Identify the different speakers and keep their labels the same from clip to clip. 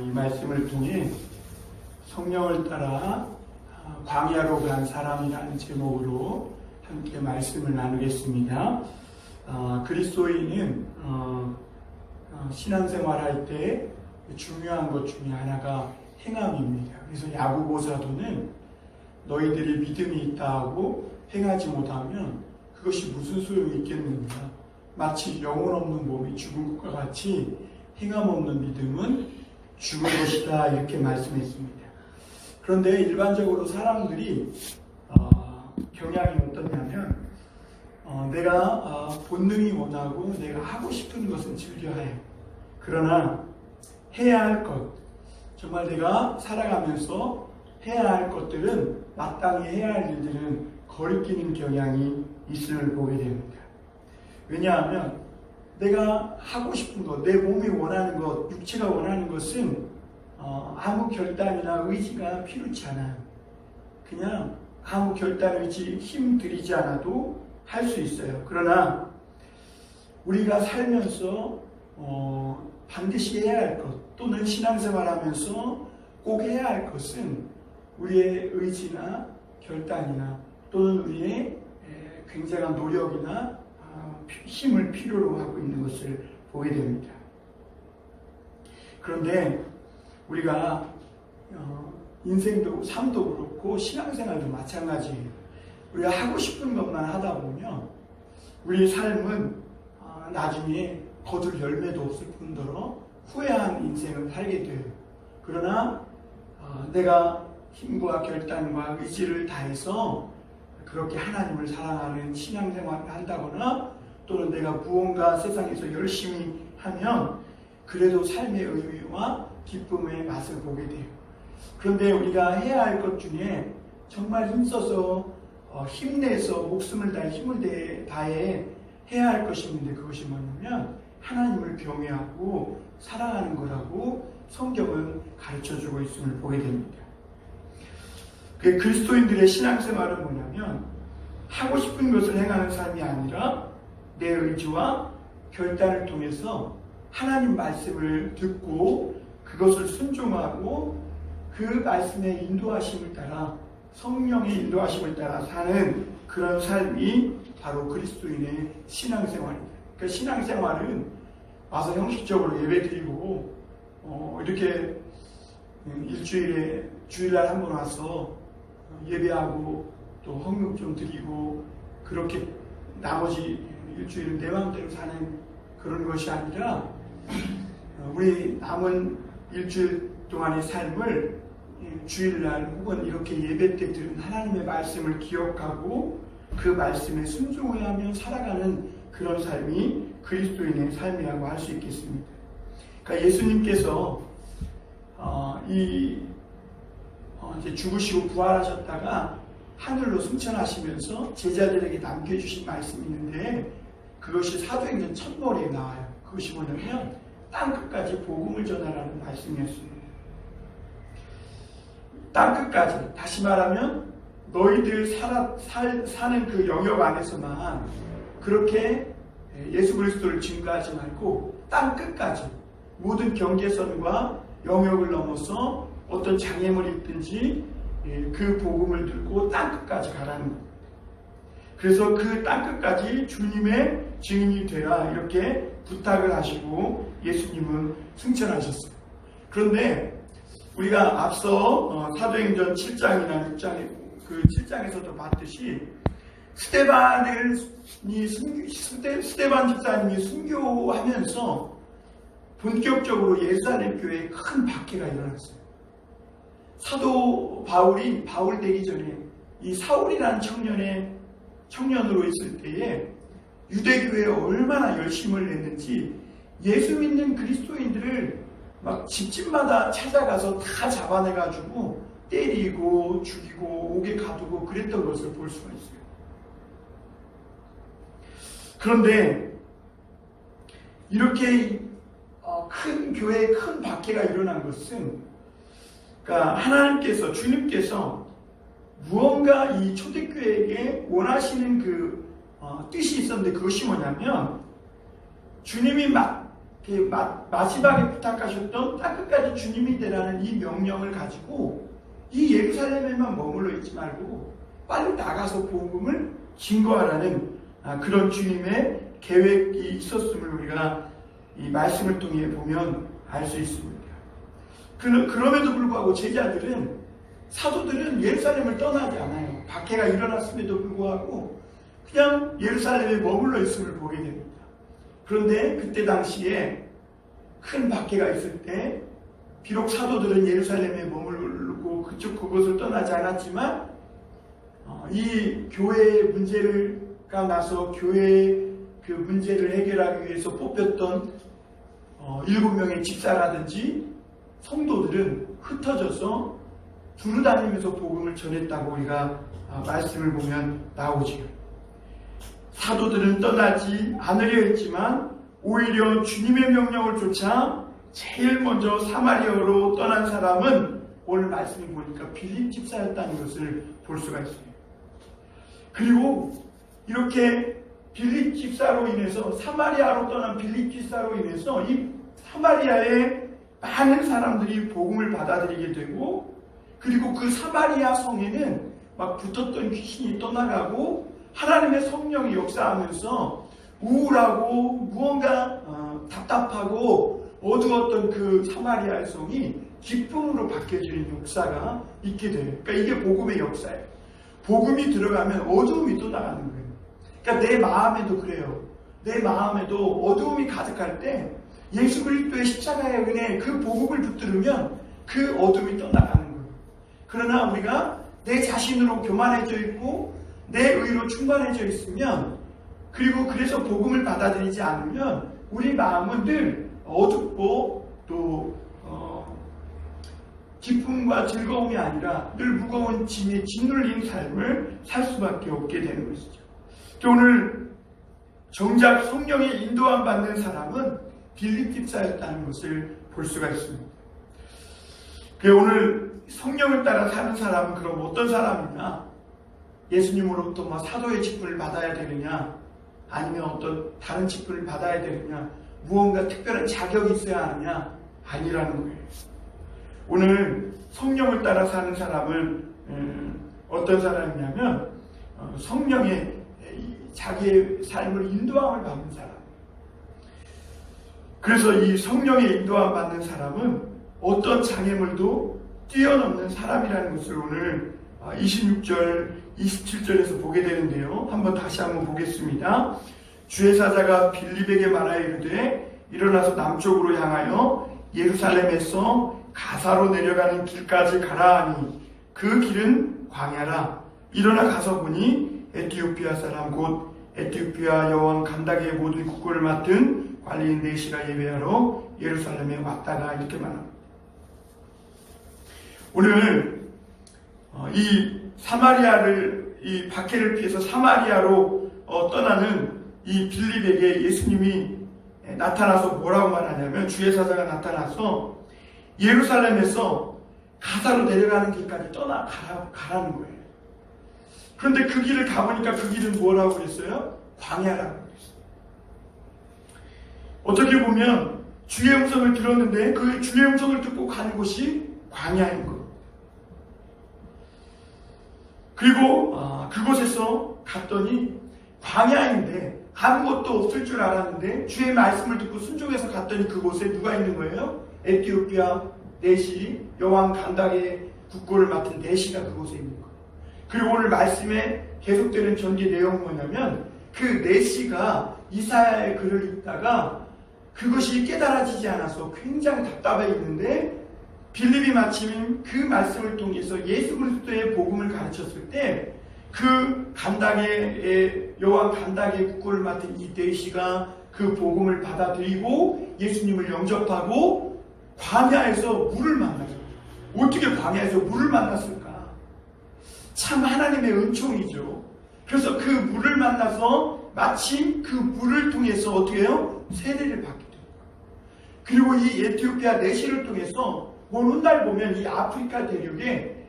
Speaker 1: 이 말씀을 통해 성령을 따라 광야로 간 사람이라는 제목으로 함께 말씀을 나누겠습니다. 그리스도인은 신앙생활할 때 중요한 것 중에 하나가 행함입니다. 그래서 야고보 사도는 너희들이 믿음이 있다 하고 행하지 못하면 그것이 무슨 소용이 있겠느냐. 마치 영혼 없는 몸이 죽은 것과 같이 행함 없는 믿음은 죽은 것이다, 이렇게 말씀했습니다. 그런데 일반적으로 사람들이 경향이 어떠냐면 내가 본능이 원하고 내가 하고 싶은 것은 즐겨야 해요. 그러나 해야 할 것, 정말 내가 살아가면서 해야 할 것들은, 마땅히 해야 할 일들은 거리끼는 경향이 있음을 보게 됩니다. 왜냐하면 내가 하고 싶은 것, 내 몸이 원하는 것, 육체가 원하는 것은 아무 결단이나 의지가 필요치 않아요. 그냥 아무 결단, 의지, 힘 들이지 않아도 할 수 있어요. 그러나 우리가 살면서 반드시 해야 할 것, 또는 신앙생활하면서 꼭 해야 할 것은 우리의 의지나 결단이나 또는 우리의 굉장한 노력이나 힘을 필요로 하고 있는 것을 보게 됩니다. 그런데 우리가 인생도, 삶도 그렇고 신앙생활도 마찬가지예요. 우리가 하고 싶은 것만 하다 보면 우리 삶은 나중에 거둘 열매도 없을 뿐더러 후회한 인생을 살게 돼요. 그러나 내가 힘과 결단과 의지를 다해서 그렇게 하나님을 사랑하는 신앙생활을 한다거나 또는 내가 무언가 세상에서 열심히 하면 그래도 삶의 의미와 기쁨의 맛을 보게 돼요. 그런데 우리가 해야 할 것 중에 정말 힘써서 힘내서 목숨을 다해 힘을 다해 해야 할 것이 있는데, 그것이 뭐냐면 하나님을 경외하고 사랑하는 거라고 성경은 가르쳐주고 있음을 보게 됩니다. 그리스도인들의 신앙생활은 뭐냐면 하고 싶은 것을 행하는 삶이 아니라 내 의지와 결단을 통해서 하나님 말씀을 듣고 그것을 순종하고 그 말씀의 인도하심을 따라, 성령의 인도하심을 따라 사는 그런 삶이 바로 그리스도인의 신앙생활입니다. 그러니까 신앙생활은 와서 형식적으로 예배드리고 이렇게 일주일에 주일날 한 번 와서 예배하고 또 헌금 좀 드리고 그렇게 나머지 일주일은 내 마음대로 사는 그런 것이 아니라 우리 남은 일주일 동안의 삶을 주일날 혹은 이렇게 예배 때 들은 하나님의 말씀을 기억하고 그 말씀에 순종을 하며 살아가는 그런 삶이 그리스도인의 삶이라고 할 수 있겠습니다. 그러니까 예수님께서 이제 죽으시고 부활하셨다가 하늘로 승천하시면서 제자들에게 남겨주신 말씀이 있는데, 그것이 사도행전 첫머리에 나와요. 그것이 뭐냐면 땅끝까지 복음을 전하라는 말씀이었습니다. 땅끝까지, 다시 말하면 너희들 사는 그 영역 안에서만 그렇게 예수 그리스도를 증거하지 말고 땅끝까지, 모든 경계선과 영역을 넘어서 어떤 장애물이 있든지 그 복음을 들고 땅끝까지 가라는 겁니다. 그래서 그 땅끝까지 주님의 증인이 되라, 이렇게 부탁을 하시고 예수님은 승천하셨어요. 그런데 우리가 앞서 사도행전 7장이나 6장에 그 7장에서도 봤듯이 스데반 집사님이 순교하면서 본격적으로 예루살렘 교회에 큰 박해가 일어났어요. 사도 바울이 바울 되기 전에 이 사울이라는 청년으로 있을 때에 유대교회에 얼마나 열심을 냈는지 예수 믿는 그리스도인들을 막 집집마다 찾아가서 다 잡아내가지고 때리고 죽이고 옥에 가두고 그랬던 것을 볼 수가 있어요. 그런데 이렇게 큰 교회에 큰 박해가 일어난 것은, 그러니까 하나님께서, 주님께서 무언가 이 초대교회에게 원하시는 그 뜻이 있었는데, 그것이 뭐냐면 주님이 막 마지막에 부탁하셨던 땅끝까지 주님이 되라는 이 명령을 가지고 이 예루살렘에만 머물러 있지 말고 빨리 나가서 복음을 증거하라는 그런 주님의 계획이 있었음을 우리가 이 말씀을 통해 보면 알 수 있습니다. 그럼에도 불구하고 제자들은, 사도들은 예루살렘을 떠나지 않아요. 박해가 일어났음에도 불구하고 그냥 예루살렘에 머물러 있음을 보게 됩니다. 그런데 그때 당시에 큰 박해가 있을 때 비록 사도들은 예루살렘에 머물고 그곳을 떠나지 않았지만 이 교회의 문제가 나서 교회의 그 문제를 해결하기 위해서 뽑혔던 7명의 집사라든지 성도들은 흩어져서 두루다니면서 복음을 전했다고 우리가 말씀을 보면 나오지요. 사도들은 떠나지 않으려 했지만 오히려 주님의 명령을 쫓아 제일 먼저 사마리아로 떠난 사람은 오늘 말씀을 보니까 빌립 집사였다는 것을 볼 수가 있어요. 그리고 이렇게 빌립 집사로 인해서, 사마리아로 떠난 빌립 집사로 인해서 이 사마리아의 많은 사람들이 복음을 받아들이게 되고, 그리고 그 사마리아 성에는 막 붙었던 귀신이 떠나가고 하나님의 성령이 역사하면서 우울하고 무언가 답답하고 어두웠던 그 사마리아의 성이 기쁨으로 바뀌어지는 역사가 있게 돼요. 그러니까 이게 복음의 역사예요. 복음이 들어가면 어두움이 떠나가는 거예요. 그러니까 내 마음에도 그래요. 내 마음에도 어두움이 가득할 때 예수 그리스도의 십자가의 은혜, 그 복음을 붙들으면 그 어둠이 떠나가는 거예요. 그러나 우리가 내 자신으로 교만해져 있고 내 의로 충만해져 있으면, 그리고 그래서 복음을 받아들이지 않으면 우리 마음은 늘 어둡고 또 기쁨과 즐거움이 아니라 늘 무거운 짐에 짓눌린 삶을 살 수밖에 없게 되는 것이죠. 오늘 정작 성령의 인도함 받는 사람은 빌립 집사였다는 것을 볼 수가 있습니다. 오늘 성령을 따라 사는 사람은 그럼 어떤 사람이냐? 예수님으로부터 사도의 직분을 받아야 되느냐? 아니면 어떤 다른 직분을 받아야 되느냐? 무언가 특별한 자격이 있어야 하느냐? 아니라는 거예요. 오늘 성령을 따라 사는 사람은 어떤 사람이냐면 성령의 자기의 삶을 인도함을 받는 사람. 그래서 이 성령의 인도함 받는 사람은 어떤 장애물도 뛰어넘는 사람이라는 것을 오늘 26절, 27절에서 보게 되는데요. 다시 한번 보겠습니다. 주의 사자가 빌립에게 말하여 이르되 일어나서 남쪽으로 향하여 예루살렘에서 가사로 내려가는 길까지 가라 하니 그 길은 광야라. 일어나 가서 보니 에티오피아 사람 곧 에티오피아 여왕 간다게의 모든 국고를 맡은 관리인 네시가 예배하러 예루살렘에 왔다가, 이렇게 말합니다. 오늘 이 사마리아를, 이 박해를 피해서 사마리아로 떠나는 이 빌립에게 예수님이 나타나서 뭐라고 말하냐면, 주의 사자가 나타나서 예루살렘에서 가사로 내려가는 길까지 가라는 거예요. 그런데 그 길을 가보니까 그 길은 뭐라고 그랬어요? 광야라고 그랬어요. 어떻게 보면 주의 음성을 들었는데 그 주의 음성을 듣고 가는 곳이 광야인 것. 그리고 그곳에서 갔더니 광야인데 아무것도 없을 줄 알았는데 주의 말씀을 듣고 순종해서 갔더니 그곳에 누가 있는 거예요? 에티오피아 네시, 여왕 간다게의 국고를 맡은 네시가 그곳에 있는 거예요. 그리고 오늘 말씀에 계속되는 전개 내용은 뭐냐면, 그 네시가 이사야의 글을 읽다가 그것이 깨달아지지 않아서 굉장히 답답해 있는데, 빌립이 마침 그 말씀을 통해서 예수 그리스도의 복음을 가르쳤을 때 그 간다게의 여왕 간다게의 국고를 맡은 이 네시가 그 복음을 받아들이고 예수님을 영접하고 광야에서 물을 만나죠. 어떻게 광야에서 물을 만났을까? 참 하나님의 은총이죠. 그래서 그 물을 만나서 마침 그 물을 통해서 어떻게 해요? 세례를 받게 됩니다. 그리고 이 에티오피아 네시를 통해서 훗날 보면 이 아프리카 대륙에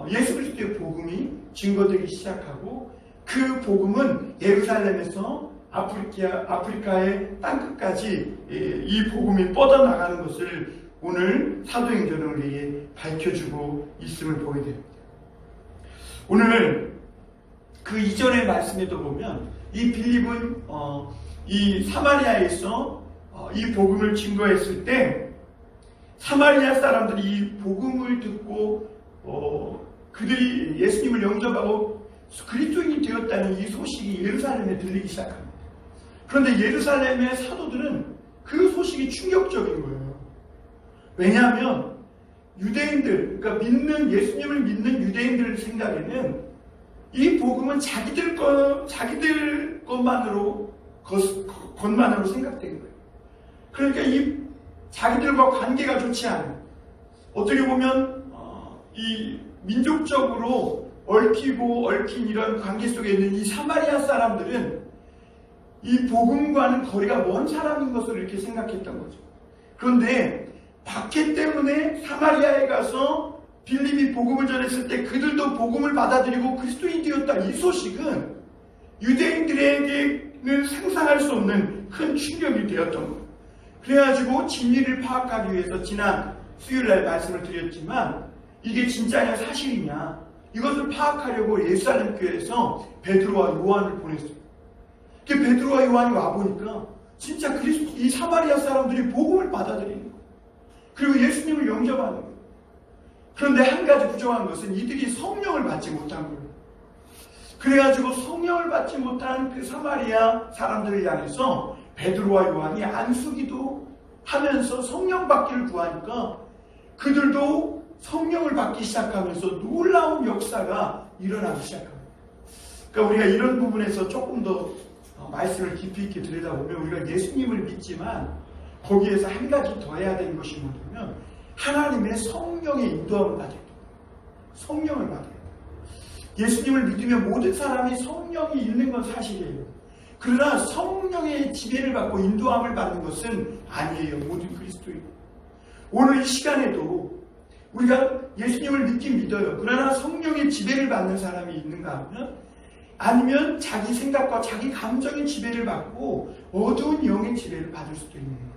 Speaker 1: 예수 그리스도의 복음이 증거되기 시작하고, 그 복음은 예루살렘에서 아프리카의 땅끝까지 이 복음이 뻗어나가는 것을 오늘 사도행전은 우리에게 밝혀주고 있음을 보게 됩니다. 오늘 그 이전의 말씀에도 보면 이 빌립은 이 사마리아에서 이 복음을 증거했을 때 사마리아 사람들이 이 복음을 듣고 그들이 예수님을 영접하고 그리스도인이 되었다는 이 소식이 예루살렘에 들리기 시작합니다. 그런데 예루살렘의 사도들은 그 소식이 충격적인 거예요. 왜냐하면 유대인들, 그러니까 예수님을 믿는 유대인들 생각에는 이 복음은 자기들 것만으로 생각된 거예요. 그러니까 이 자기들과 관계가 좋지 않은, 어떻게 보면 이 민족적으로 얽힌 이런 관계 속에 있는 이 사마리아 사람들은 이 복음과는 거리가 먼 사람인 것을 이렇게 생각했던 거죠. 그런데 박해 때문에 사마리아에 가서 빌립이 복음을 전했을 때 그들도 복음을 받아들이고 그리스도인이 되었다. 이 소식은 유대인들에게는 상상할 수 없는 큰 충격이 되었던 거예요. 그래가지고 진리를 파악하기 위해서 지난 수요일날 말씀을 드렸지만 이게 진짜냐 사실이냐 이것을 파악하려고 예루살렘 교회에서 베드로와 요한을 보냈어요. 베드로와 요한이 와보니까 진짜 이 사마리아 사람들이 복음을 받아들이는 거예요. 그리고 예수님을 영접하는 거예요. 그런데 한 가지 부정한 것은 이들이 성령을 받지 못한 거예요. 그래가지고 성령을 받지 못한 그 사마리아 사람들을 향해서 베드로와 요한이 안수기도 하면서 성령 받기를 구하니까 그들도 성령을 받기 시작하면서 놀라운 역사가 일어나기 시작합니다. 그러니까 우리가 이런 부분에서 조금 더 말씀을 깊이 있게 들여다보면 우리가 예수님을 믿지만 거기에서 한 가지 더 해야 되는 것이 뭐냐면 하나님의 성령의 인도함을 받아야 돼요. 성령을 받아야 돼요. 예수님을 믿으면 모든 사람이 성령이 있는 건 사실이에요. 그러나 성령의 지배를 받고 인도함을 받는 것은 아니에요. 모든 그리스도인. 오늘 이 시간에도 우리가 예수님을 믿긴 믿어요. 그러나 성령의 지배를 받는 사람이 있는가 하면 아니면 자기 생각과 자기 감정의 지배를 받고 어두운 영의 지배를 받을 수도 있는 거예요.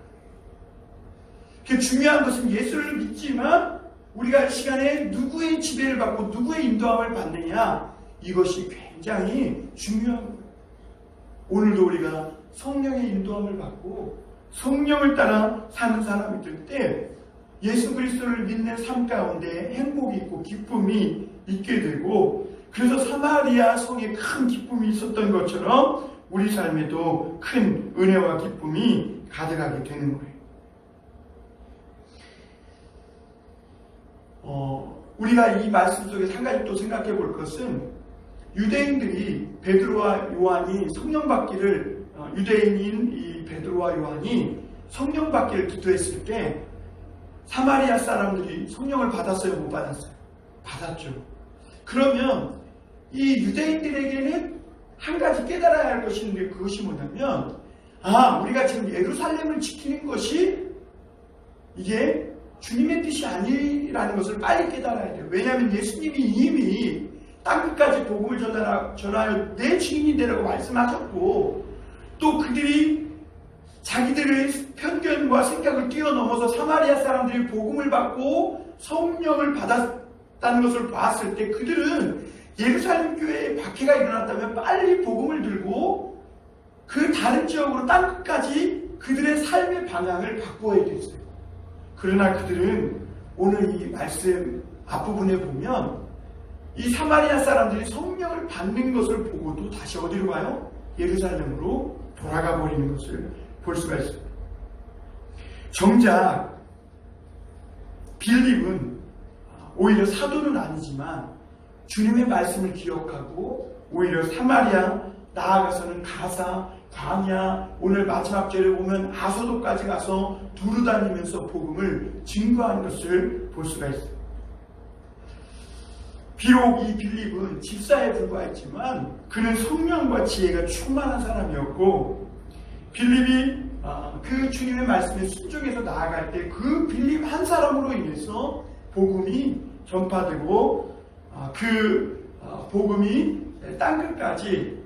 Speaker 1: 중요한 것은 예수를 믿지만 우리가 이 시간에 누구의 지배를 받고 누구의 인도함을 받느냐 이것이 굉장히 중요한 거예요. 오늘도 우리가 성령의 인도함을 받고 성령을 따라 사는 사람이 될 때 예수 그리스도를 믿는 삶 가운데 행복이 있고 기쁨이 있게 되고 그래서 사마리아 성에 큰 기쁨이 있었던 것처럼 우리 삶에도 큰 은혜와 기쁨이 가득하게 되는 거예요. 우리가 이 말씀 속에서 한 가지 또 생각해 볼 것은 유대인들이 베드로와 요한이 성령 받기를 유대인인 이 베드로와 요한이 성령 받기를 기도했을 때 사마리아 사람들이 성령을 받았어요? 못 받았어요? 받았죠. 그러면 이 유대인들에게는 한 가지 깨달아야 할 것이 있는데 그것이 뭐냐면 우리가 지금 예루살렘을 지키는 것이 이게 주님의 뜻이 아니라는 것을 빨리 깨달아야 돼요. 왜냐하면 예수님이 이미 땅끝까지 복음을 전하여 내 주인이 되라고 말씀하셨고 또 그들이 자기들의 편견과 생각을 뛰어넘어서 사마리아 사람들이 복음을 받고 성령을 받았다는 것을 봤을 때 그들은 예루살렘 교회에 박해가 일어났다면 빨리 복음을 들고 그 다른 지역으로 땅끝까지 그들의 삶의 방향을 바꾸어야 됐어요. 그러나 그들은 오늘 이 말씀 앞부분에 보면 이 사마리아 사람들이 성령을 받는 것을 보고도 다시 어디로 가요? 예루살렘으로 돌아가 버리는 것을 볼 수가 있습니다. 정작 빌립은 오히려 사도는 아니지만 주님의 말씀을 기억하고 오히려 사마리아 나아가서는 가사, 광야, 오늘 마지막 절에 보면 아소도까지 가서 두루다니면서 복음을 증거하는 것을 볼 수가 있습니다. 비록 이 빌립은 집사에 불과했지만 그는 성령과 지혜가 충만한 사람이었고 빌립이 그 주님의 말씀에 순종해서 나아갈 때 그 빌립 한 사람으로 인해서 복음이 전파되고 그 복음이 땅끝까지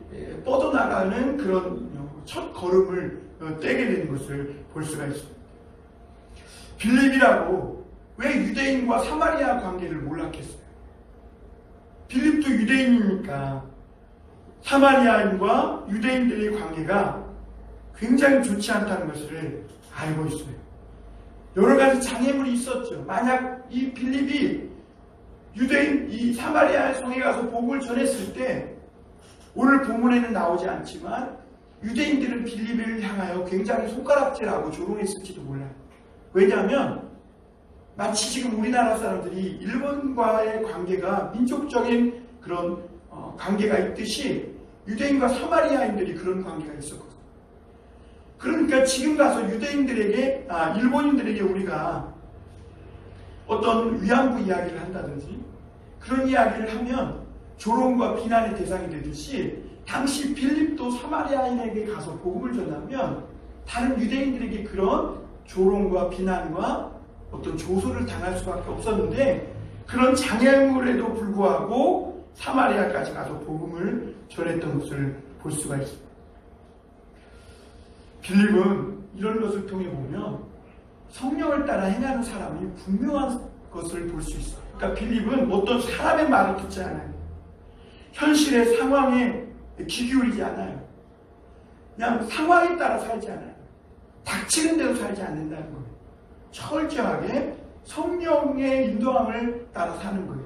Speaker 1: 뻗어나가는 그런 첫 걸음을 떼게 되는 것을 볼 수가 있습니다. 빌립이라고 왜 유대인과 사마리아 관계를 몰랐겠어요? 빌립도 유대인이니까 사마리아인과 유대인들의 관계가 굉장히 좋지 않다는 것을 알고 있어요. 여러 가지 장애물이 있었죠. 만약 이 빌립이 유대인 이 사마리아 성에 가서 복음을 전했을 때 오늘 본문에는 나오지 않지만 유대인들은 빌립을 향하여 굉장히 손가락질하고 조롱했을지도 몰라요. 왜냐하면 마치 지금 우리나라 사람들이 일본과의 관계가 민족적인 그런 관계가 있듯이 유대인과 사마리아인들이 그런 관계가 있었거든요. 그러니까 지금 가서 유대인들에게, 일본인들에게 우리가 어떤 위안부 이야기를 한다든지 그런 이야기를 하면 조롱과 비난의 대상이 되듯이 당시 빌립도 사마리아인에게 가서 복음을 전하면 다른 유대인들에게 그런 조롱과 비난과 어떤 조소를 당할 수밖에 없었는데 그런 장애물에도 불구하고 사마리아까지 가서 복음을 전했던 것을 볼 수가 있습니다. 빌립은 이런 것을 통해 보면 성령을 따라 행하는 사람이 분명한 것을 볼 수 있어요. 그러니까 빌립은 어떤 사람의 말을 듣지 않아요. 현실의 상황에 귀 기울이지 않아요. 그냥 상황에 따라 살지 않아요. 닥치는 대로 살지 않는다는 거예요. 철저하게 성령의 인도함을 따라 사는 거예요.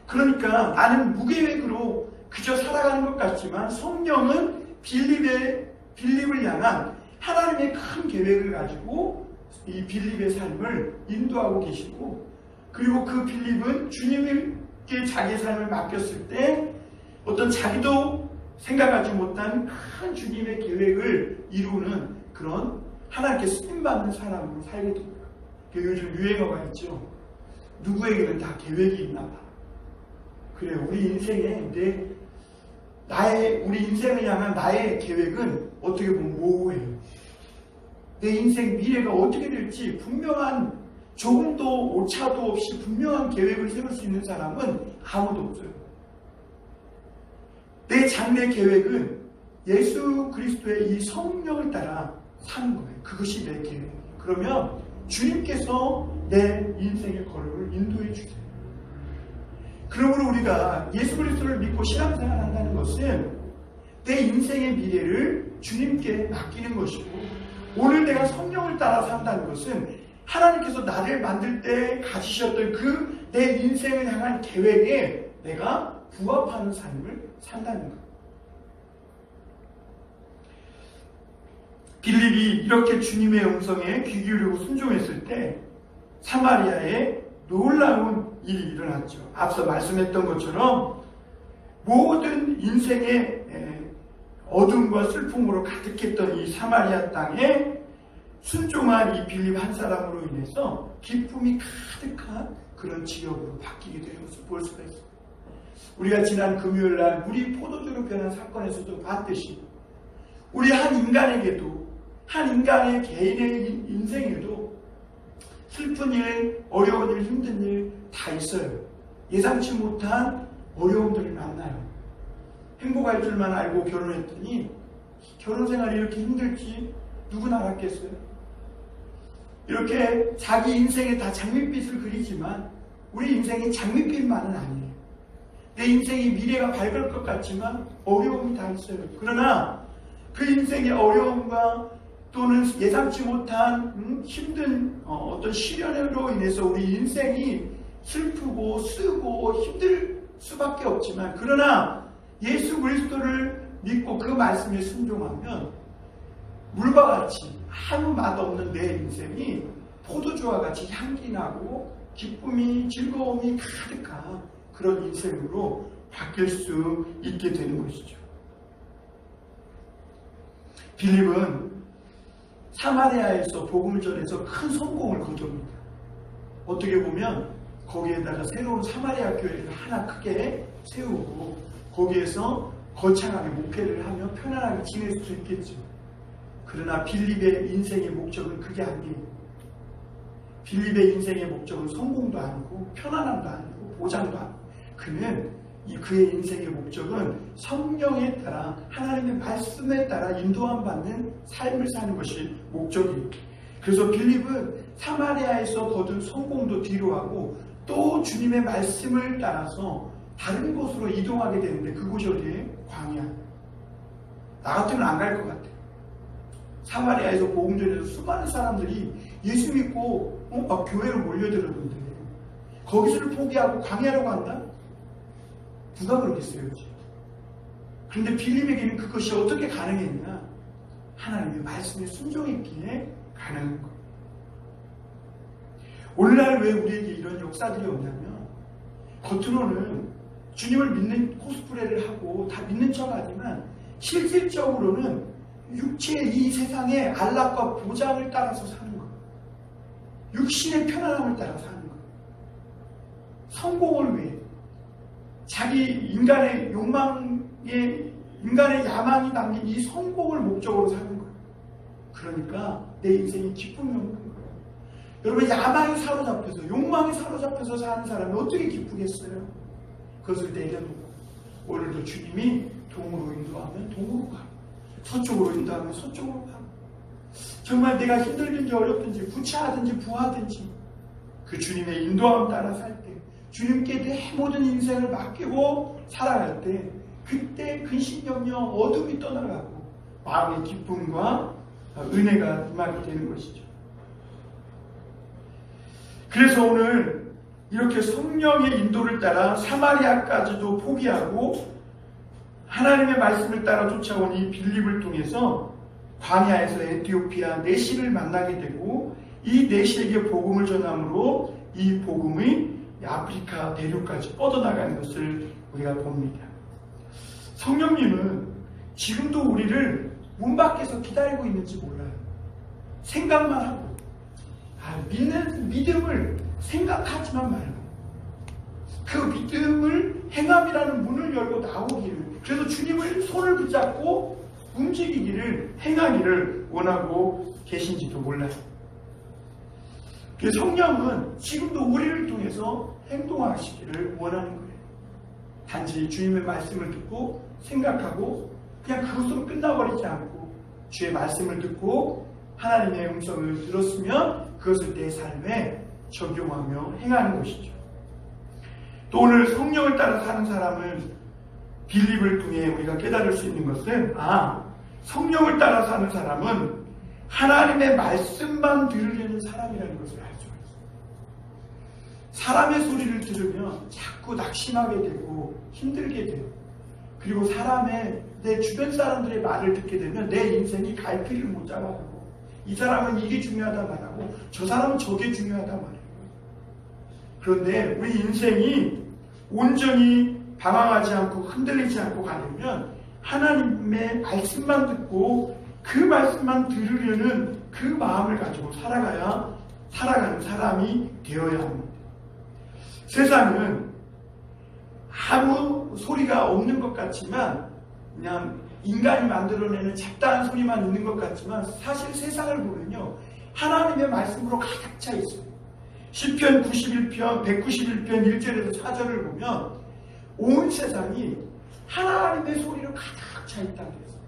Speaker 1: 그러니까 나는 무계획으로 그저 살아가는 것 같지만 성령은 빌립을 향한 하나님의 큰 계획을 가지고 이 빌립의 삶을 인도하고 계시고, 그리고 그 빌립은 주님께 자기의 삶을 맡겼을 때 어떤 자기도 생각하지 못한 큰 주님의 계획을 이루는 그런 하나님께 쓰임받는 사람으로 살게 됩니다. 요즘 유행어가 있죠. 누구에게는 다 계획이 있나 봐. 그래, 우리 인생에 우리 인생을 향한 나의 계획은 어떻게 보면 모호해요. 내 인생 미래가 어떻게 될지 분명한, 조금도 오차도 없이 분명한 계획을 세울 수 있는 사람은 아무도 없어요. 내 장래 계획은 예수 그리스도의 이 성령을 따라 사는 거예요. 그것이 내 계획이에요. 그러면 주님께서 내 인생의 걸음을 인도해 주세요. 그러므로 우리가 예수 그리스도를 믿고 신앙생활을 한다는 것은 내 인생의 미래를 주님께 맡기는 것이고, 오늘 내가 성령을 따라 산다는 것은 하나님께서 나를 만들 때 가지셨던 그 내 인생을 향한 계획에 내가 부합하는 삶을 산다는 것. 빌립이 이렇게 주님의 음성에 귀 기울이고 순종했을 때 사마리아에 놀라운 일이 일어났죠. 앞서 말씀했던 것처럼 모든 인생의 어둠과 슬픔으로 가득했던 이 사마리아 땅에 순종한 이 빌립 한 사람으로 인해서 기쁨이 가득한 그런 지역으로 바뀌게 되는 것을 볼 수가 있습니다. 우리가 지난 금요일날 물이 포도주로 변한 사건에서도 봤듯이 우리 한 인간에게도, 한 인간의 개인의 인생에도 슬픈 일, 어려운 일, 힘든 일 다 있어요. 예상치 못한 어려움들을 만나요. 행복할 줄만 알고 결혼했더니 결혼 생활이 이렇게 힘들지 누구나 알았겠어요. 이렇게 자기 인생에 다 장밋빛을 그리지만 우리 인생이 장밋빛만은 아니에요. 내 인생이 미래가 밝을 것 같지만 어려움이 다 있어요. 그러나 그 인생의 어려움과 또는 예상치 못한 힘든 어떤 시련으로 인해서 우리 인생이 슬프고 쓰고 힘들 수밖에 없지만, 그러나 예수 그리스도를 믿고 그 말씀에 순종하면 물과 같이 아무 맛 없는 내 인생이 포도주와 같이 향기 나고 기쁨이, 즐거움이 가득한 그런 인생으로 바뀔 수 있게 되는 것이죠. 빌립은 사마리아에서 복음을 전해서 큰 성공을 거둡니다. 어떻게 보면 거기에다가 새로운 사마리아 교회를 하나 크게 세우고 거기에서 거창하게 목회를 하며 편안하게 지낼 수 있겠죠. 그러나 빌립의 인생의 목적은 그게 아니에요. 빌립의 인생의 목적은 성공도 아니고 편안함도 아니고 보장도 아니고, 그는 그의 인생의 목적은 성령에 따라 하나님의 말씀에 따라 인도함 받는 삶을 사는 것이 목적이에요. 그래서 빌립은 사마리아에서 거둔 성공도 뒤로하고 또 주님의 말씀을 따라서 다른 곳으로 이동하게 되는데 그곳이 어디에? 광야. 나 같으면 안 갈 것 같아. 사마리아에서 복음 전해서 수많은 사람들이 예수 믿고 막 교회로 몰려들었는데 거기서를 포기하고 광야로 간다? 누가 그러겠어요? 그런데 빌립에게는 그것이 어떻게 가능했냐? 하나님의 말씀에 순종했기에 가능한 거예요. 오늘날 왜 우리에게 이런 역사들이 없냐면 겉으로는 주님을 믿는 코스프레를 하고 다 믿는 척하지만 실질적으로는 육체의 이 세상의 안락과 보장을 따라서 사는 거예요. 육신의 편안함을 따라 사는 거예요. 성공을 위해 자기 인간의 욕망에 인간의 야망이 담긴 이 성공을 목적으로 사는 거예요. 그러니까 내 인생이 기쁨이 없는 거예요. 여러분 야망에 사로잡혀서 욕망에 사로잡혀서 사는 사람이 어떻게 기쁘겠어요? 그것을 내려놓고 오늘도 주님이 동으로 인도하면 동으로 가고 서쪽으로 인도하면 서쪽으로 가고 정말 내가 힘들든지 어렵든지 부차하든지 부하든지 그 주님의 인도함 따라 살 때 주님께 내 모든 인생을 맡기고 살아갈 때 그때 근심염려 어둠이 떠나가고 마음의 기쁨과 은혜가 임하게 되는 것이죠. 그래서 오늘 이렇게 성령의 인도를 따라 사마리아까지도 포기하고 하나님의 말씀을 따라 쫓아온 이 빌립을 통해서 광야에서 에티오피아 내시를 만나게 되고 이 내시에게 복음을 전함으로 이 복음이 아프리카 대륙까지 뻗어나가는 것을 우리가 봅니다. 성령님은 지금도 우리를 문 밖에서 기다리고 있는지 몰라요. 생각만 하고 믿는 믿음을 생각하지만 말고 그 믿음을 행함이라는 문을 열고 나오기를 그래서 주님을 손을 붙잡고 움직이기를 행하기를 원하고 계신지도 몰라요. 그 성령은 지금도 우리를 통해서 행동하시기를 원하는 거예요. 단지 주님의 말씀을 듣고 생각하고 그냥 그것으로 끝나버리지 않고 주의 말씀을 듣고 하나님의 음성을 들었으면 그것을 내 삶에 적용하며 행하는 것이죠. 또 오늘 성령을 따라 사는 사람은 빌립을 통해 우리가 깨달을 수 있는 것은 성령을 따라 사는 사람은 하나님의 말씀만 들으려는 사람이라는 것을 알 수가 있어요. 사람의 소리를 들으면 자꾸 낙심하게 되고 힘들게 돼요. 그리고 내 주변 사람들의 말을 듣게 되면 내 인생이 갈피를 못 잡아가고 이 사람은 이게 중요하다 말하고 저 사람은 저게 중요하다 말해요. 그런데 우리 인생이 온전히 방황하지 않고 흔들리지 않고 가려면 하나님의 말씀만 듣고 그 말씀만 들으려는 그 마음을 가지고 살아가는 사람이 되어야 합니다. 세상은 아무 소리가 없는 것 같지만 그냥 인간이 만들어내는 잡다한 소리만 있는 것 같지만 사실 세상을 보면요 하나님의 말씀으로 가득 차 있어요. 시편 191편 1절에서 4절을 보면 온 세상이 하나님의 소리로 가득 차 있다고 했어요.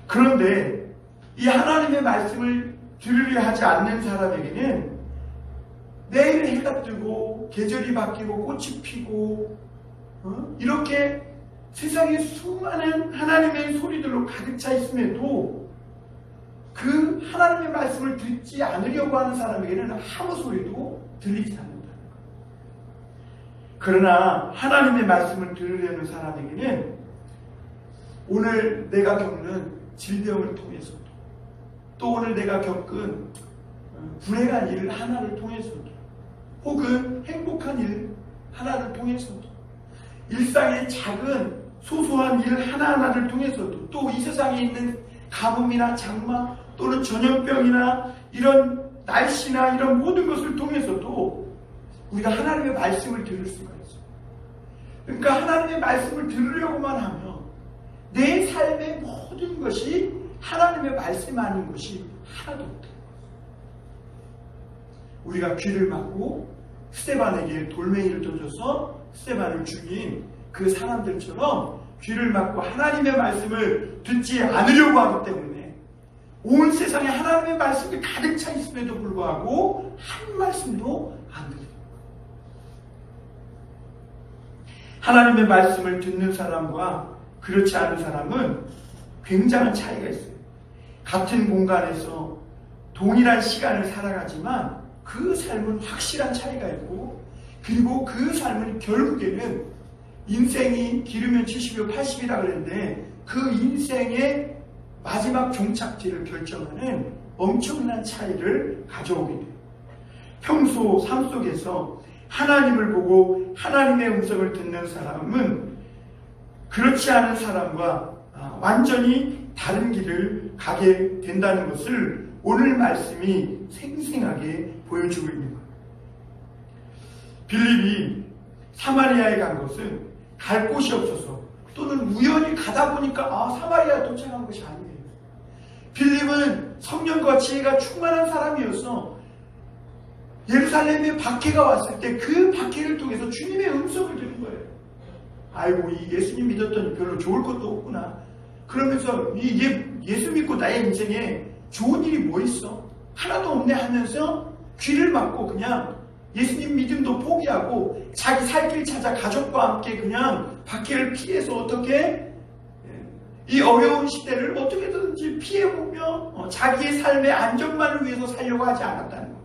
Speaker 1: 그런데 이 하나님의 말씀을 들으려 하지 않는 사람에게는 매일 해가 뜨고 계절이 바뀌고 꽃이 피고 이렇게 세상에 수많은 하나님의 소리들로 가득 차 있음에도 그 하나님의 말씀을 듣지 않으려고 하는 사람에게는 아무 소리도 들리지 않는다는 거예요. 그러나 하나님의 말씀을 들으려는 사람에게는 오늘 내가 겪는 질병을 통해서도 또 오늘 내가 겪은 불행한 일 하나를 통해서도 혹은 행복한 일 하나를 통해서도 일상의 작은 소소한 일 하나하나를 통해서도 또 이 세상에 있는 가뭄이나 장마 또는 전염병이나 이런 날씨나 이런 모든 것을 통해서도 우리가 하나님의 말씀을 들을 수가 있어요. 그러니까 하나님의 말씀을 들으려고만 하면 내 삶의 모든 것이 하나님의 말씀 아닌 것이 하나도 없다. 우리가 귀를 막고 스데반에게 돌멩이를 던져서 스데반을 죽인 그 사람들처럼 귀를 막고 하나님의 말씀을 듣지 않으려고 하기 때문에 온 세상에 하나님의 말씀이 가득 차 있음에도 불구하고 한 말씀도 안 들려요. 하나님의 말씀을 듣는 사람과 그렇지 않은 사람은 굉장한 차이가 있어요. 같은 공간에서 동일한 시간을 살아가지만 그 삶은 확실한 차이가 있고, 그리고 그 삶은 결국에는 인생이 기르면 70이고 80이라 그랬는데 그 인생의 마지막 종착지를 결정하는 엄청난 차이를 가져오게 돼요. 평소 삶 속에서 하나님을 보고 하나님의 음성을 듣는 사람은 그렇지 않은 사람과 완전히 다른 길을 가게 된다는 것을 오늘 말씀이 생생하게 보여주고 있는 거예요. 빌립이 사마리아에 간 것은 갈 곳이 없어서 또는 우연히 가다 보니까 사마리아에 도착한 것이 아니에요. 빌립은 성령과 지혜가 충만한 사람이어서 예루살렘에 박해가 왔을 때 그 박해를 통해서 주님의 음성을 들은 거예요. 아이고, 이 예수님 믿었더니 별로 좋을 것도 없구나. 그러면서 예수 믿고 나의 인생에 좋은 일이 뭐 있어? 하나도 없네 하면서 귀를 막고 그냥 예수님 믿음도 포기하고 자기 살 길 찾아 가족과 함께 그냥 박해를 피해서 어떻게 이 어려운 시대를 어떻게든지 피해보며 자기의 삶의 안전만을 위해서 살려고 하지 않았다는 거죠.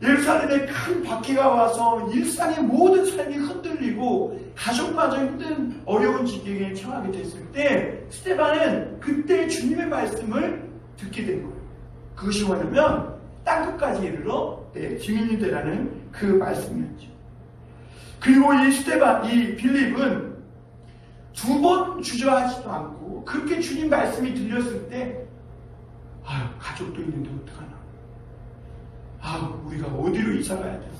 Speaker 1: 예루살렘에 큰 박해가 와서 일상의 모든 삶이 흔들리고 가족마저 힘든 어려운 지경에 처하게 됐을 때 스데반은 그때 주님의 말씀을 듣게 된 거예요. 그것이 뭐냐면 땅끝까지 이르러 증인이 되라는 그 말씀이었죠. 그리고 이 빌립은 두 번 주저하지도 않고 그렇게 주님 말씀이 들렸을 때 가족도 있는데 어떡하나, 우리가 어디로 이사 가야 되나,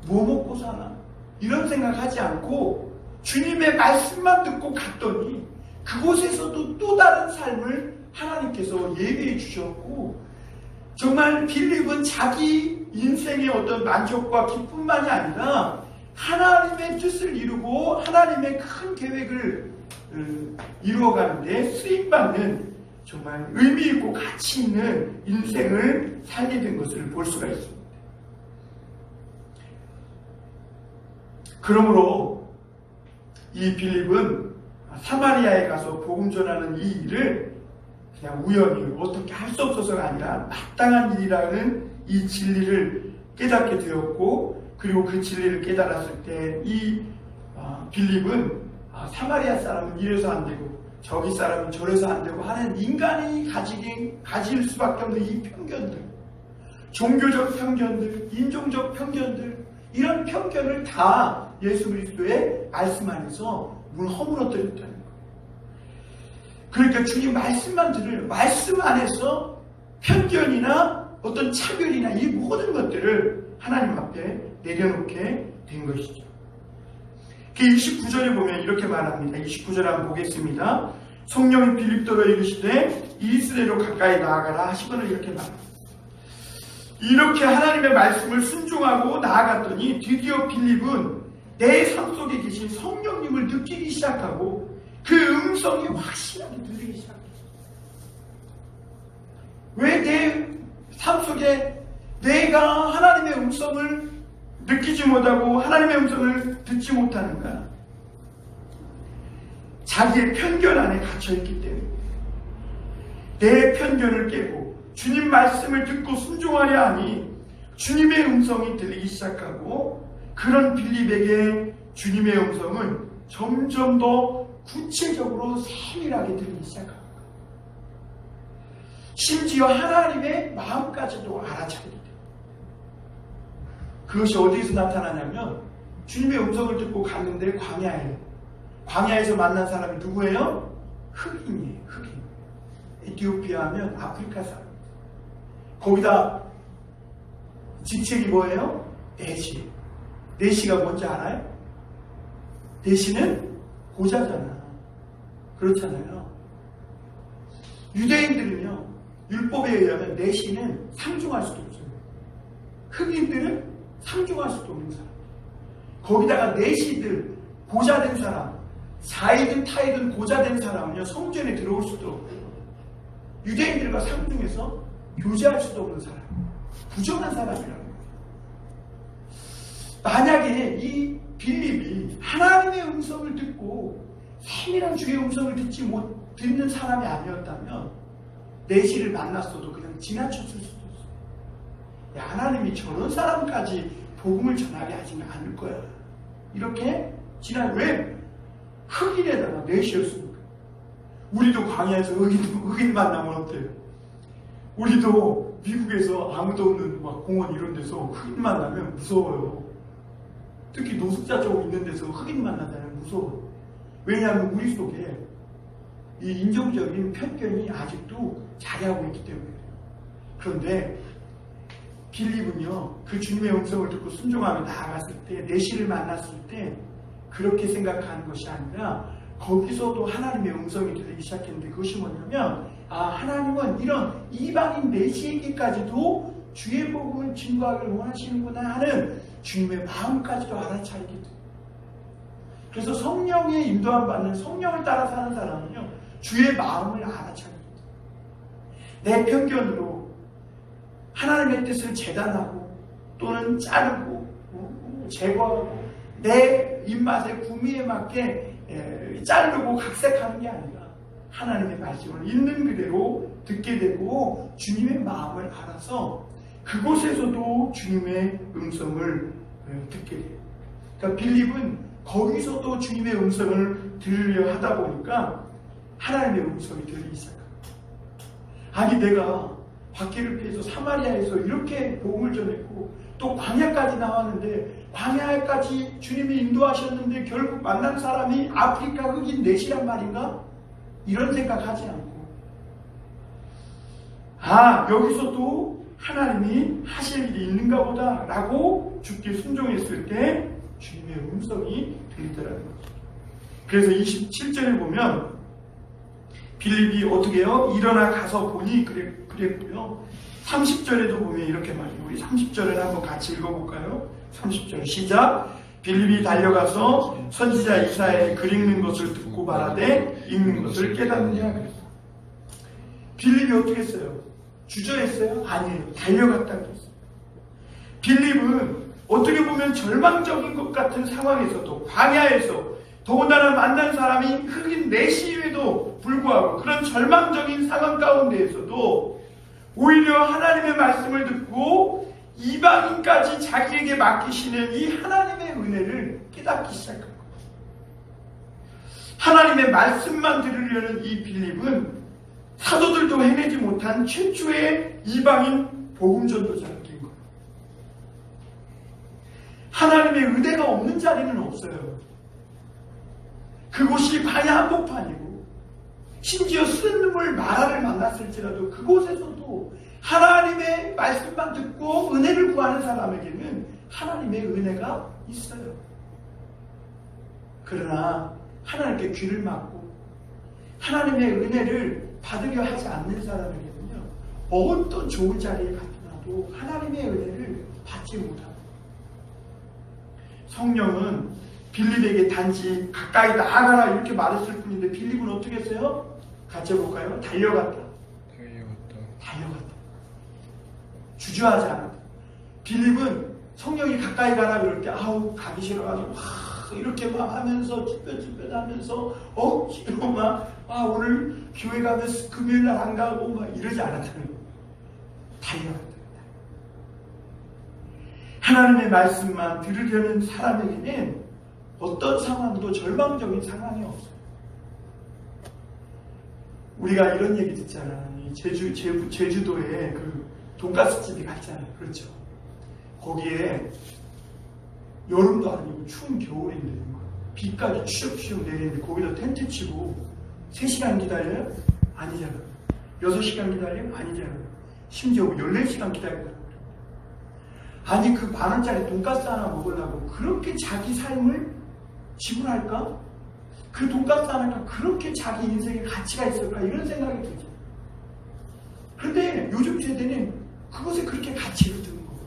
Speaker 1: 뭐 먹고 사나, 이런 생각하지 않고 주님의 말씀만 듣고 갔더니 그곳에서도 또 다른 삶을 하나님께서 예비해 주셨고, 정말 빌립은 자기 인생의 어떤 만족과 기쁨만이 아니라 하나님의 뜻을 이루고 하나님의 큰 계획을 이루어가는데 쓰임받는 정말 의미 있고 가치 있는 인생을 살게 된 것을 볼 수가 있습니다. 그러므로 이 빌립은 사마리아에 가서 복음 전하는 이 일을 그냥 우연히 어떻게 할 수 없어서가 아니라 마땅한 일이라는 이 진리를 깨닫게 되었고, 그리고 그 진리를 깨달았을 때 이 빌립은 사마리아 사람은 이래서 안 되고 저기 사람은 저래서 안 되고 하는 인간이 가질 수밖에 없는 이 편견들, 종교적 편견들, 인종적 편견들, 이런 편견을 다 예수 그리스도의 말씀 안에서 문 허물어뜨렸다는 거예요. 그러니까 주님 말씀만 들을, 말씀 안에서 편견이나 어떤 차별이나 이 모든 것들을 하나님 앞에 내려놓게 된 것이죠. 그 29절에 보면 이렇게 말합니다. 29절 한번 보겠습니다. 성령이 빌립더러 이르시되 이리스도로 가까이 나아가라 하시거늘 이렇게 말합니다. 이렇게 하나님의 말씀을 순종하고 나아갔더니 드디어 빌립은 내 삶 속에 계신 성령님을 느끼기 시작하고 그 음성이 확실하게 들리기 시작했어요. 왜 내 삶 속에 내가 하나님의 음성을 느끼지 못하고 하나님의 음성을 듣지 못하는가? 자기의 편견 안에 갇혀있기 때문에 내 편견을 깨고 주님 말씀을 듣고 순종하려 하니 주님의 음성이 들리기 시작하고, 그런 빌립에게 주님의 음성은 점점 더 구체적으로 세밀하게 들리기 시작합니다. 심지어 하나님의 마음까지도 알아차리게 돼요. 그것이 어디에서 나타나냐면 주님의 음성을 듣고 갔는데 광야에, 광야에서 만난 사람이 누구예요? 흑인이에요. 흑인. 에티오피아 하면 아프리카 사람. 거기다 직책이 뭐예요? 내시. 내시가 뭔지 알아요? 내시는 고자잖아. 그렇잖아요. 유대인들은요, 율법에 의하면 내시는 상종할 수도 없어요. 흑인들은 상종할 수도 없는 사람. 거기다가 내시들 고자된 사람, 사이든 타이든 고자된 사람은요 성전에 들어올 수도 없고요. 유대인들과 상중에서 교제할 수도 없는 사람, 부정한 사람이라는 거예요. 만약에 이 빌립이 하나님의 음성을 듣고 세밀한 주의 음성을 듣는 사람이 아니었다면 내시를 만났어도 그냥 지나쳤을 수도 있어요. 하나님이 저런 사람까지 복음을 전하게 하지는 않을 거야. 이렇게 왜 흑인에다가 내시였습니까? 우리도 광야에서 흑인 만나면 어때요? 우리도 미국에서 아무도 없는 공원 이런 데서 흑인 만나면 무서워요. 특히 노숙자 쪽 있는 데서 흑인 만나다면 무서워요. 왜냐하면 우리 속에 이 인종적인 편견이 아직도 자리하고 있기 때문에. 그런데 빌립은요 그 주님의 음성을 듣고 순종하며 나아갔을 때, 내시를 만났을 때 그렇게 생각하는 것이 아니라 거기서도 하나님의 음성이 들리기 시작했는데, 그것이 뭐냐면 하나님은 이런 이방인 내시에게까지도 주의 복음을 증거하기를 원하시는구나 하는 주님의 마음까지도 알아차리게 돼요. 그래서 성령의 인도함 받는, 성령을 따라 사는 사람은요 주의 마음을 알아차리게 돼요. 내 편견으로 하나님의 뜻을 재단하고 또는 자르고 제거하고 내 입맛에 구미에 맞게 자르고 각색하는 게 아니라 하나님의 말씀을 있는 그대로 듣게 되고 주님의 마음을 알아서 그곳에서도 주님의 음성을 듣게 돼요. 그러니까 빌립은 거기서도 주님의 음성을 들으려 하다 보니까 하나님의 음성이 들리기 시작합니다. 아니 내가 박해를 피해서 사마리아에서 이렇게 복음을 전했고 또 광야까지 나왔는데, 광야까지 주님이 인도하셨는데 결국 만난 사람이 아프리카 흑인 넷이란 말인가? 이런 생각하지 않고 여기서도 하나님이 하실 일이 있는가 보다 라고 주께 순종했을 때 주님의 음성이 들리더라는 거죠. 그래서 27절에 보면 빌립이 어떻게 해요? 일어나 가서 보니 그랬고요. 30절에도 보면 이렇게 말해요. 우리 30절을 한번 같이 읽어볼까요? 30절 시작. 빌립이 달려가서 선지자 이사야의 글 읽는 것을 듣고 말하되 읽는 것을 깨닫느냐 그랬어요. 빌립이 어떻게 했어요? 주저했어요? 아니에요. 달려갔다고 했어요. 빌립은 어떻게 보면 절망적인 것 같은 상황에서도, 광야에서 더군다나 만난 사람이 흑인 내시에도 불구하고 그런 절망적인 상황 가운데에서도 오히려 하나님의 말씀을 듣고 이방인까지 자기에게 맡기시는 이 하나님의 은혜를 깨닫기 시작한 거예요. 하나님의 말씀만 들으려는 이 빌립은 사도들도 해내지 못한 최초의 이방인 복음 전도자가 된 거예요. 하나님의 은혜가 없는 자리는 없어요. 그곳이 광야 한복판이고 심지어 스는물 마라를 만났을지라도 그곳에서도 하나님의 말씀만 듣고 은혜를 구하는 사람에게는 하나님의 은혜가 있어요. 그러나 하나님께 귀를 막고 하나님의 은혜를 받으려 하지 않는 사람에게는요, 어떤 좋은 자리에 갔더라도 하나님의 은혜를 받지 못합니다. 성령은 빌립에게 단지 가까이 나아가라 이렇게 말했을 뿐인데 빌립은 어떻게 했어요? 같이 해볼까요? 달려갔다. 주저하지 않았다. 빌립은 성령이 가까이 가라 그럴 때 가기 싫어가지고 이렇게 막 하면서 찌뼛찌뼛하면서 억지로 막 오늘 교회 가면 금요일날 안 가고 막 이러지 않았다는 거예요. 달려갔다. 하나님의 말씀만 들으려는 사람에게는 어떤 상황도 절망적인 상황이 없어요. 우리가 이런 얘기 듣잖아요. 제주도에 그 돈가스 집이 갔잖아요. 그렇죠. 거기에 여름도 아니고 추운 겨울인데 비까지 추적추적 내리는데 거기다 텐트 치고 3시간 기다려요? 아니잖아요. 6시간 기다려요? 아니잖아요. 심지어 14시간 기다린다. 아니 그 만원짜리 돈가스 하나 먹으려고 그렇게 자기 삶을 지불할까? 그 돈가스 하나가 그렇게 자기 인생에 가치가 있을까? 이런 생각이 들죠. 그런데 요즘 세대는 그것에 그렇게 가치를 두는 거예요.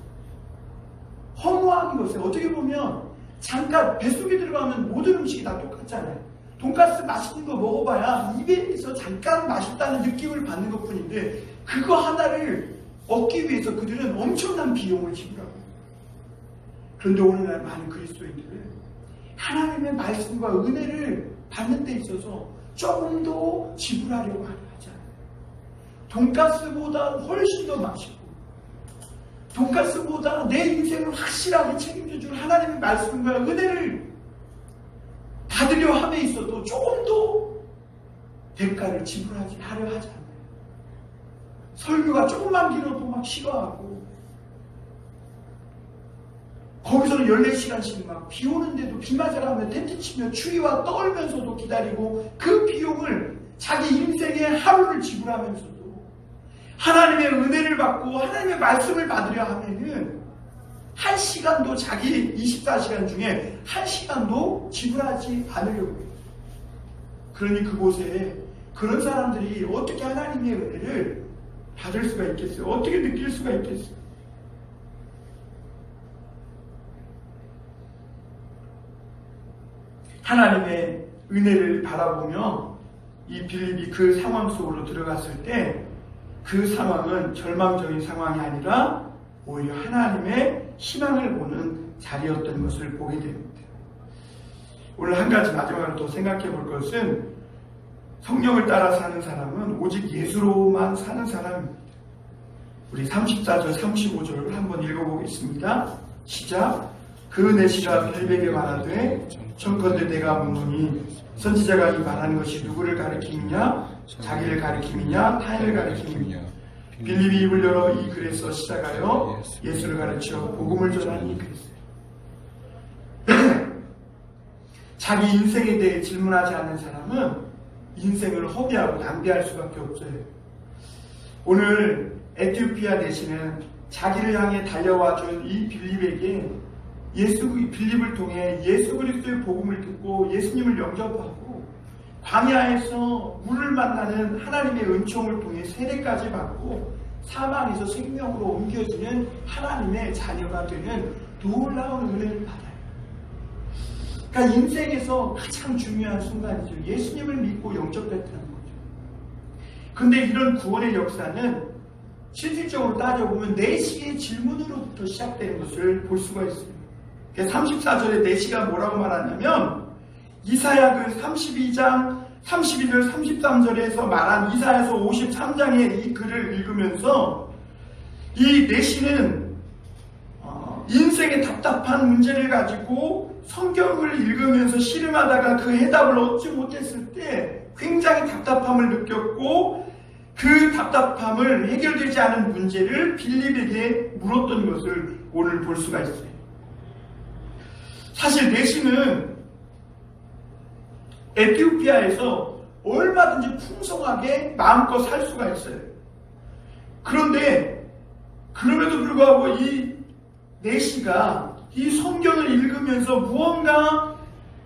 Speaker 1: 허무한 것에 어떻게 보면 잠깐 뱃속에 들어가면 모든 음식이 다 똑같잖아요. 돈가스 맛있는 거 먹어봐야 입에서 잠깐 맛있다는 느낌을 받는 것 뿐인데 그거 하나를 얻기 위해서 그들은 엄청난 비용을 지불하고. 그런데 오늘날 많은 그리스도인들은 하나님의 말씀과 은혜를 받는 데 있어서 조금 더 지불하려고 하잖아요. 돈가스보다 훨씬 더 맛있고 돈가스보다 내 인생을 확실하게 책임져 줄 하나님의 말씀과 은혜를 받으려 함에 있어도 조금 더 대가를 지불하지 하려 하지 않아요. 설교가 조금만 길어도 막 싫어하고 거기서는 14시간씩 막 비 오는데도 비 맞아가며 텐트 치며 추위와 떨면서도 기다리고 그 비용을 자기 인생의 하루를 지불하면서도 하나님의 은혜를 받고 하나님의 말씀을 받으려 하면은 1시간도 자기 24시간 중에 1시간도 지불하지 않으려고 해요. 그러니 그곳에 그런 사람들이 어떻게 하나님의 은혜를 받을 수가 있겠어요? 어떻게 느낄 수가 있겠어요? 하나님의 은혜를 바라보며 이 빌립이 그 상황 속으로 들어갔을 때 그 상황은 절망적인 상황이 아니라 오히려 하나님의 희망을 보는 자리였던 것을 보게 됩니다. 오늘 한 가지 마지막으로 또 생각해 볼 것은 성령을 따라 사는 사람은 오직 예수로만 사는 사람입니다. 우리 34절 35절을 한번 읽어보겠습니다. 시작. 그 내시가 빌립에게 말하되 청컨대 내가 묻노니 선지자가 이 말하는 것이 누구를 가리킴이냐 자기를 가리킴이냐 타인을 가리킴이냐. 빌립이 입을 열어 이 글에서 시작하여 예수를 가르쳐 복음을 전하니 그랬어요. 자기 인생에 대해 질문하지 않는 사람은 인생을 허비하고 낭비할 수밖에 없어요. 오늘 에티오피아 내시는 자기를 향해 달려와준 이 빌립에게 빌립을 통해 예수 그리스도의 복음을 듣고 예수님을 영접하고 광야에서 물을 만나는 하나님의 은총을 통해 세례까지 받고 사망에서 생명으로 옮겨지는 하나님의 자녀가 되는 놀라운 은혜를 받아요. 그러니까 인생에서 가장 중요한 순간이죠. 예수님을 믿고 영접했다는 거죠. 그런데 이런 구원의 역사는 실질적으로 따져보면 내시의 질문으로부터 시작되는 것을 볼 수가 있습니다. 34절에 내시가 뭐라고 말하냐면 이사야 그 32장 32절 33절에서 말한 이사야서 53장의 이 글을 읽으면서 이 내시는 인생의 답답한 문제를 가지고 성경을 읽으면서 씨름하다가 그 해답을 얻지 못했을 때 굉장히 답답함을 느꼈고 그 답답함을 해결되지 않은 문제를 빌립에게 물었던 것을 오늘 볼 수가 있어요. 사실 내시는 에티오피아에서 얼마든지 풍성하게 마음껏 살 수가 있어요. 그런데 그럼에도 불구하고 이 내시가 이 성경을 읽으면서 무언가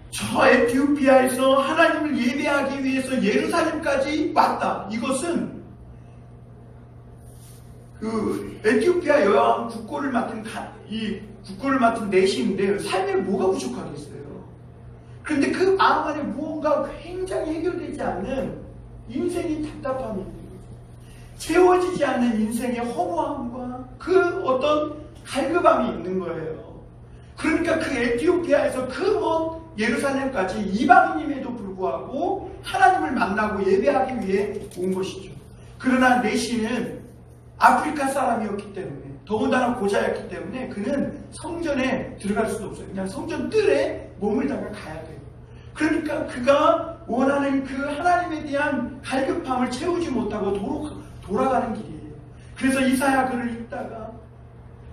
Speaker 1: 저 에티오피아에서 하나님을 예배하기 위해서 예루살렘까지 왔다. 이것은 그 에티오피아 여왕 국고를 맡은 내시인데 삶에 뭐가 부족하겠어요? 그런데 그 마음 안에 무언가 굉장히 해결되지 않는 인생이 답답함이 있는 거죠. 채워지지 않는 인생의 허무함과 그 어떤 갈급함이 있는 거예요. 그러니까 그 에티오피아에서 그 먼 예루살렘까지 이방인임에도 불구하고 하나님을 만나고 예배하기 위해 온 것이죠. 그러나 내시는 아프리카 사람이었기 때문에 더군다나 고자였기 때문에 그는 성전에 들어갈 수도 없어요. 그냥 성전 뜰에 머물다가 가야 돼요. 그러니까 그가 원하는 그 하나님에 대한 갈급함을 채우지 못하고 돌아가는 길이에요. 그래서 이사야 글을 읽다가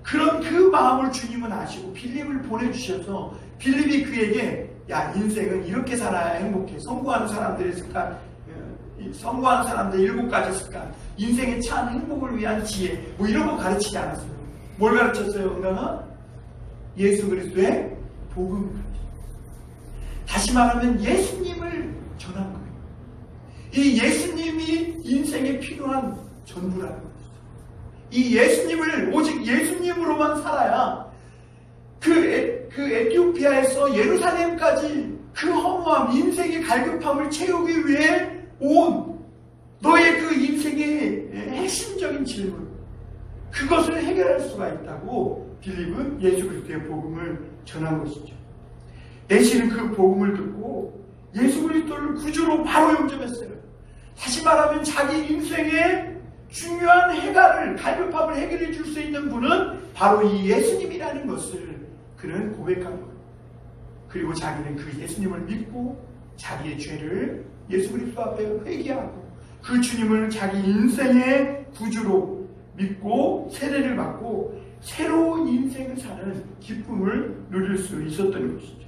Speaker 1: 그런 그 마음을 주님은 아시고 빌립을 보내주셔서 빌립이 그에게 야 인생은 이렇게 살아야 행복해. 성공하는 사람들의 습관, 성공하는 사람들 7가지 습관, 인생의 참 행복을 위한 지혜 뭐 이런 거 가르치지 않았어요. 뭘 가르쳤어요? 응당아? 예수 그리스도의 복음을 가르쳤어요. 다시 말하면 예수님을 전한 거예요. 이 예수님이 인생에 필요한 전부라는 거죠. 이 예수님을 오직 예수님으로만 살아야 그 그 에티오피아에서 예루살렘까지 그 허무함, 인생의 갈급함을 채우기 위해 온 너의 그 인생의 핵심적인 질문, 그것을 해결할 수가 있다고 빌립은 예수 그리스도의 복음을 전한 것이죠. 내시는 그 복음을 듣고 예수 그리스도를 구주로 바로 영접했어요. 다시 말하면 자기 인생의 중요한 해결을, 갈급함을 해결해 줄 수 있는 분은 바로 이 예수님이라는 것을 그는 고백한 거예요. 그리고 자기는 그 예수님을 믿고 자기의 죄를 예수 그리스도 앞에 회개하고 그 주님을 자기 인생의 구주로 믿고 세례를 받고 새로운 인생을 사는 기쁨을 누릴 수 있었던 것이죠.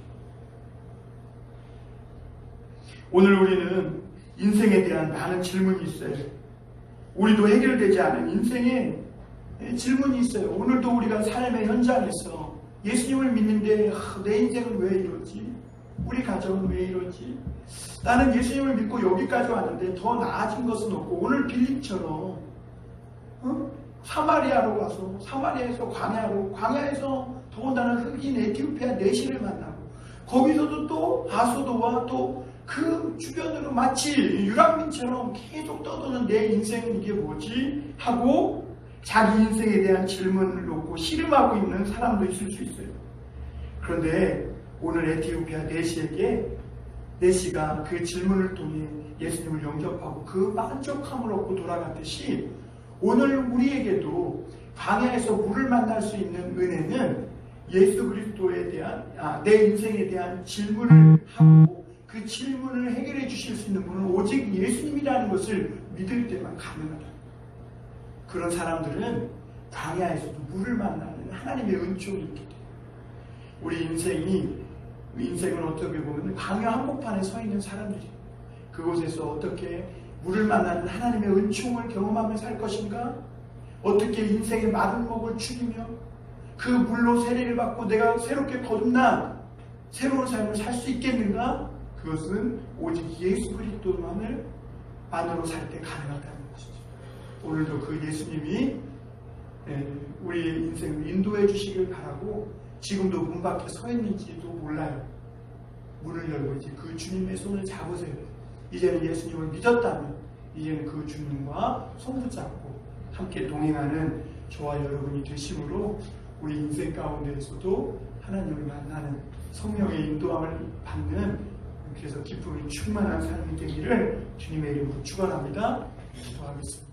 Speaker 1: 오늘 우리는 인생에 대한 많은 질문이 있어요. 우리도 해결되지 않은 인생에 질문이 있어요. 오늘도 우리가 삶의 현장에서 예수님을 믿는데 내 인생은 왜 이러지? 우리 가정은 왜 이러지? 나는 예수님을 믿고 여기까지 왔는데 더 나아진 것은 없고, 오늘 빌립처럼 사마리아로 가서 사마리아에서 광야에서 더군다나 흑인 에티오피아 내시를 만나고 거기서도 또 아소도와 또 그 주변으로 마치 유랑민처럼 계속 떠도는 내 인생은 이게 뭐지? 하고 자기 인생에 대한 질문을 놓고 씨름하고 있는 사람도 있을 수 있어요. 그런데 오늘 에티오피아 내시가 그 질문을 통해 예수님을 영접하고 그 만족함을 얻고 돌아갔듯이 오늘 우리에게도 광야에서 물을 만날 수 있는 은혜는 예수 그리스도에 대한 내 인생에 대한 질문을 하고 그 질문을 해결해 주실 수 있는 분은 오직 예수님이라는 것을 믿을 때만 가능하다. 그런 사람들은 광야에서도 물을 만나는 하나님의 은총이 있게 돼요. 우리 인생은 어떻게 보면 광야 한복판에 서 있는 사람들이에요. 그곳에서 어떻게 물을 만나는 하나님의 은총을 경험하며 살 것인가? 어떻게 인생의 마른 목을 축이며 그 물로 세례를 받고 내가 새롭게 거듭난 새로운 삶을 살 수 있겠는가? 그것은 오직 예수 그리스도만으로 살 때 가능하다는 것이죠. 오늘도 그 예수님이 우리의 인생을 인도해 주시길 바라고, 지금도 문 밖에 서 있는지도 몰라요. 문을 열고 이제 그 주님의 손을 잡으세요. 이제는 예수님을 믿었다면 이제는 그 주님과 손 붙잡고 함께 동행하는 저와 여러분이 되심으로 우리 인생 가운데에서도 하나님을 만나는 성령의 인도함을 받는, 그래서 기쁨이 충만한 삶이 되기를 주님의 이름으로 축원합니다. 기도하겠습니다.